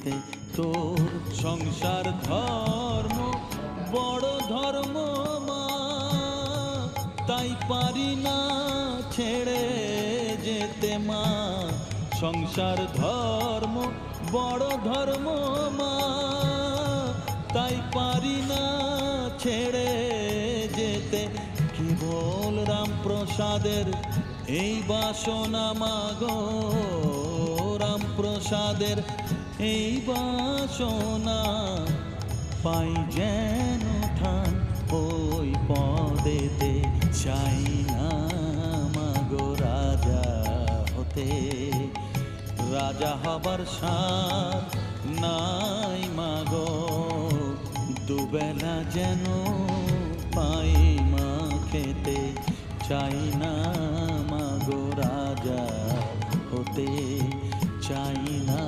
যেতে। তোর সংসার ধর্ম বড় ধর্ম মা, তাই পারি না ছেড়ে যেতে মা। সংসার ধর্ম বড় ধর্ম মা, তাই পারি না ছেড়ে যেতে। কেবল রামপ্রসাদের এই বাসনা মাগো, রামপ্রসাদের এই বাসনা, পাই যেন ঠান ওই পদেতে। চাই না মাগো রাজা হতে, রাজা হবার সাধ নাই মাগো। দুবেলা যেন পাই মা খেতে, চাই না মাগো রাজা হতে, চাই না।